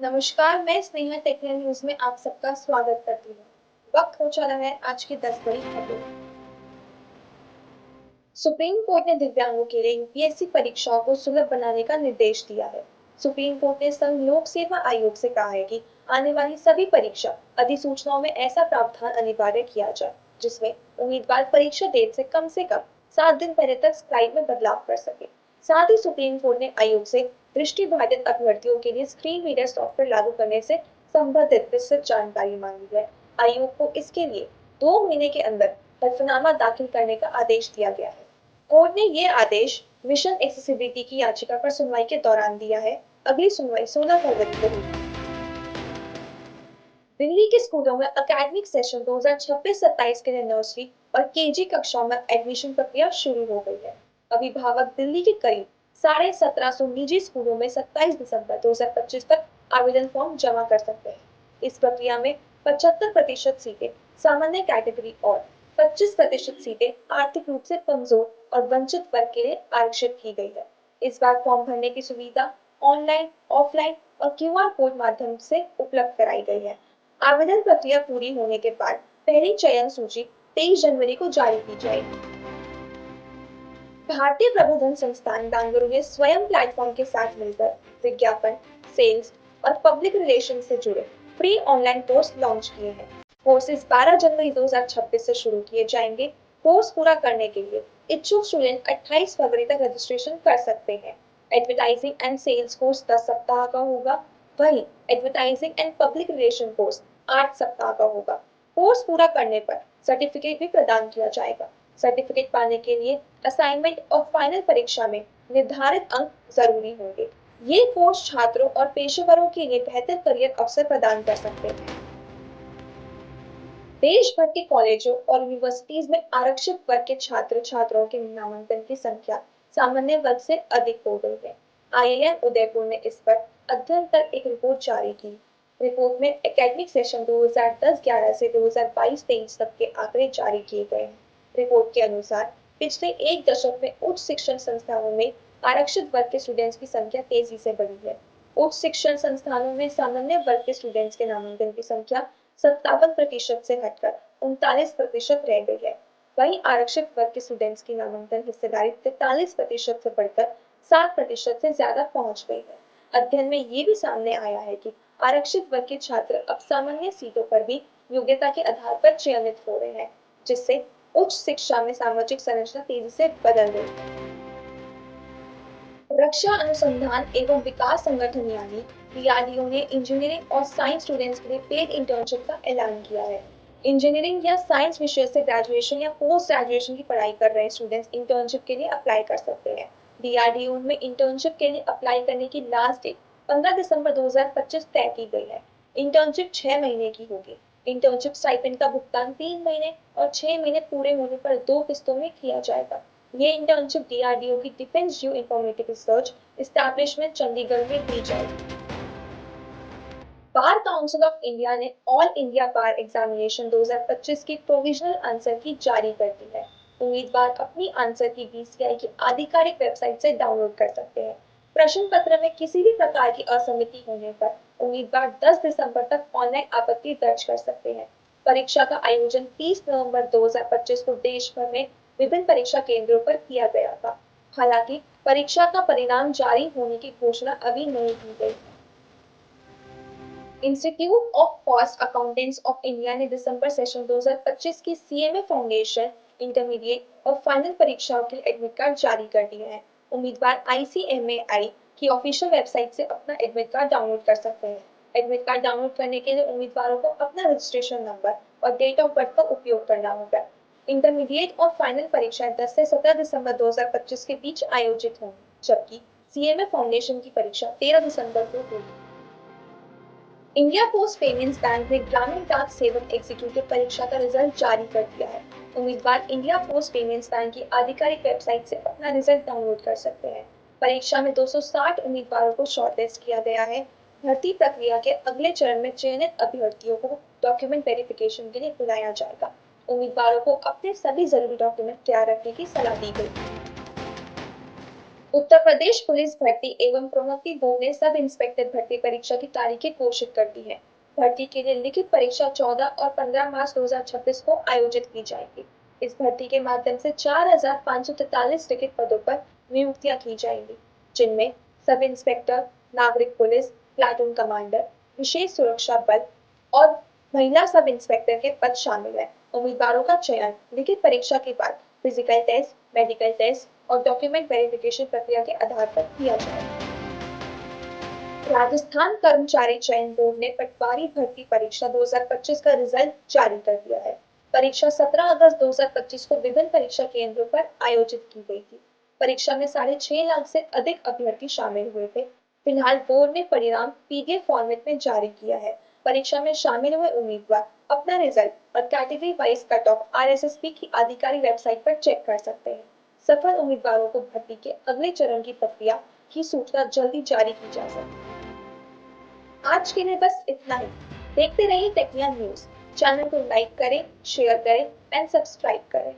नमस्कार, मैं Sneha technical news में आप सबका स्वागत करती हूँ। वक्त हो चला है आज की 10 बड़ी खबरों। सुप्रीम कोर्ट ने दिव्यांगों के लिए यूपीएससी परीक्षाओं को सुलभ बनाने का निर्देश दिया है। सुप्रीम कोर्ट ने संघ लोक सेवा आयोग से कहा है कि आने वाली सभी परीक्षा अधिसूचनाओं में ऐसा प्रावधान अनिवार्य किया जाए जिसमें उम्मीदवार परीक्षा डेट से कम 7 दिन पहले तक स्लाइड में बदलाव कर सके। साथ ही सुप्रीम कोर्ट ने आयोग से दृष्टिबाधित अभ्यर्थियों के लिए स्क्रीन रीडर सॉफ्टवेयर लागू करने से संबंधित विस्तृत जानकारी मांगी है। आयोग को इसके लिए 2 महीने के अंदर हलफनामा दाखिल करने का आदेश दिया गया है। कोर्ट ने ये आदेश मिशन एक्सेसिबिलिटी की याचिका पर सुनवाई के दौरान दिया है। अगली सुनवाई 16 फरवरी को होगी। दिल्ली के स्कूलों में एकेडमिक सेशन 2026-27 के लिए नर्सरी और केजी कक्षाओं में एडमिशन प्रक्रिया शुरू हो गई है। अभिभावक दिल्ली के करीब 1750 निजी स्कूलों में 27 दिसंबर 2025 तक आवेदन फॉर्म जमा कर सकते हैं। इस प्रक्रिया में 75% सीटें सामान्य कैटेगरी और 25% सीटें आर्थिक रूप से कमजोर और वंचित वर्ग के लिए आरक्षित की गई है। इस बार फॉर्म भरने की सुविधा ऑनलाइन, ऑफलाइन और क्यूआर कोड माध्यम से उपलब्ध कराई गई है। आवेदन प्रक्रिया पूरी होने के बाद पहली चयन सूची 23 जनवरी को जारी की जाएगी। भारतीय प्रबंधन संस्थान बेंगलुरु ने स्वयं प्लेटफॉर्म के साथ मिलकर विज्ञापन, सेल्स और पब्लिक रिलेशन से जुड़े फ्री ऑनलाइन कोर्स लॉन्च किए हैं। कोर्सेज 12 जनवरी 2026 से शुरू किए जाएंगे। कोर्स पूरा करने के लिए इच्छुक स्टूडेंट 28 फरवरी तक रजिस्ट्रेशन कर सकते हैं। एडवर्टाइजिंग एंड सेल्स कोर्स 10 सप्ताह का होगा, वहीं advertising and public relation course 8 सप्ताह का होगा। कोर्स पूरा करने पर सर्टिफिकेट भी प्रदान किया जाएगा। सर्टिफिकेट पाने के लिए असाइनमेंट और फाइनल परीक्षा में निर्धारित अंक जरूरी होंगे। ये कोर्स छात्रों और पेशेवरों के लिए बेहतर करियर अवसर प्रदान कर सकते हैं। देश भर के कॉलेजों और यूनिवर्सिटीज में आरक्षित वर्ग के छात्र छात्राओं के नामांकन की संख्या सामान्य वर्ग से अधिक हो गई है। आईआईएम उदयपुर ने इस पर अध्ययन कर एक रिपोर्ट जारी की। रिपोर्ट में एकेडमिक सेशन 2010-11 से 2022-23 तक के आंकड़े जारी किए गए हैं। रिपोर्ट के अनुसार पिछले एक दशक में उच्च शिक्षण संस्थानों में आरक्षित वर्ग के स्टूडेंट्स की संख्या तेजी से बढ़ी है। उच्च शिक्षण संस्थानों में सामान्य वर्ग के स्टूडेंट्स के नामांकन की संख्या 57% से घटकर 39% रह गई है। वहीं आरक्षित वर्ग के स्टूडेंट्स की नामांकन हिस्सेदारी 43% से बढ़कर 7% से ज्यादा पहुंच गई है। अध्ययन में ये भी सामने आया है कि आरक्षित वर्ग के छात्र अब सामान्य सीटों पर भी योग्यता के आधार पर चयनित हो रहे हैं, जिससे उच्च शिक्षा में सामाजिक संरचना तेजी से बदल रही है। रक्षा अनुसंधान एवं विकास संगठन यानी डीआरडीओ ने इंजीनियरिंग और साइंस स्टूडेंट्स के लिए पेड इंटर्नशिप का ऐलान किया है। इंजीनियरिंग या साइंस विषय से ग्रेजुएशन या पोस्ट ग्रेजुएशन की पढ़ाई कर रहे स्टूडेंट्स इंटर्नशिप के लिए अप्लाई कर सकते हैं। डीआरडीओ में इंटर्नशिप के लिए अप्लाई करने की लास्ट डेट 15 दिसंबर 2025 तय की गई है। इंटर्नशिप 6 महीने की होगी। इंटर्नशिप स्टाइपेंड का भुगतान 3 महीने और 6 महीने पूरे होने पर 2 किस्तों में किया जाएगा। ये इंटर्नशिप डीआरडीओ की डिफेंस जियो इन्फॉर्मेटिक रिसर्च एस्टैब्लिशमेंट चंडीगढ़ में दी जाएगी। बार काउंसिल ऑफ इंडिया ने ऑल इंडिया बार एग्जामिनेशन 2025 की प्रोविजनल आंसर की जारी कर दी है। उम्मीदवार अपनी आंसर की बीसीआई की आधिकारिक वेबसाइट से डाउनलोड कर सकते हैं। प्रश्न पत्र में किसी भी प्रकार की असमिति होने पर उम्मीदवार 10 दिसंबर तक ऑनलाइन आपत्ति दर्ज कर सकते हैं। परीक्षा का आयोजन 30 नवंबर 2025 को देश भर में विभिन्न परीक्षा केंद्रों पर किया गया था। हालांकि परीक्षा का परिणाम जारी होने की घोषणा अभी नहीं की गई। Institute of cost accountants of India ने दिसंबर सेशन 2025 की सीएमए फाउंडेशन, इंटरमीडिएट और फाइनल परीक्षाओं के लिए एडमिट कार्ड जारी कर दिए हैं। उम्मीदवार आईसीएमएआई की ऑफिशियल वेबसाइट से अपना एडमिट कार्ड डाउनलोड कर सकते हैं। एडमिट कार्ड डाउनलोड करने के लिए उम्मीदवारों को अपना रजिस्ट्रेशन नंबर और डेट ऑफ बर्थ का उपयोग करना होगा। इंटरमीडिएट और फाइनल परीक्षाएं 10 से 17 दिसंबर 2025 के बीच आयोजित होंगी, जबकि सीएमए फाउंडेशन की परीक्षा 13 दिसंबर को होगी। इंडिया पोस्ट पेमेंट्स बैंक ने ग्रामीण डाक सेवक एग्जीक्यूटिव परीक्षा का रिजल्ट जारी कर दिया है। उम्मीदवार इंडिया पोस्ट पेमेंट्स बैंक की आधिकारिक वेबसाइट से अपना रिजल्ट डाउनलोड कर सकते हैं। परीक्षा में 260 उम्मीदवारों को शॉर्टलिस्ट किया गया है। भर्ती प्रक्रिया के अगले चरण में चयनित अभ्यर्थियों को डॉक्यूमेंट वेरिफिकेशन के लिए बुलाया जाएगा। उम्मीदवारों को अपने सभी जरूरी डॉक्यूमेंट तैयार रखने की सलाह दी गई है। उत्तर प्रदेश पुलिस भर्ती एवं प्रोन्नति बोर्ड ने सब इंस्पेक्टर भर्ती परीक्षा की तारीखें घोषित कर दी है। भर्ती के लिए लिखित परीक्षा 14 और 15 मार्च 2026 को आयोजित की जाएगी। इस भर्ती के माध्यम से 4,543 लिखित पदों पर नियुक्तियां की जाएंगी, जिनमें सब इंस्पेक्टर, नागरिक पुलिस, प्लाटून कमांडर, विशेष सुरक्षा बल और महिला सब इंस्पेक्टर के पद शामिल हैं। उम्मीदवारों का चयन लिखित परीक्षा के बाद फिजिकल टेस्ट, मेडिकल टेस्ट और डॉक्यूमेंट वेरिफिकेशन प्रक्रिया के आधार पर किया जाएगा। राजस्थान कर्मचारी चयन बोर्ड ने पटवारी भर्ती परीक्षा 2025 का रिजल्ट जारी कर दिया है। परीक्षा 17 अगस्त 2025 को विभिन्न परीक्षा केंद्रों पर आयोजित की गई थी। परीक्षा में 6.5 लाख से अधिक अभ्यर्थी शामिल हुए थे। फिलहाल बोर्ड ने परिणाम पीडीएफ फॉर्मेट में जारी किया है। परीक्षा में शामिल हुए उम्मीदवार अपना रिजल्ट और category wise cut off RSSB की आधिकारिक वेबसाइट पर चेक कर सकते हैं। सफल उम्मीदवारों को भर्ती के अगले चरण की प्रक्रिया की सूचना जल्दी जारी की जा सकती है। आज के लिए बस इतना ही। देखते रहिए टेक्निया न्यूज। चैनल को लाइक करें, शेयर करें एंड सब्सक्राइब करें।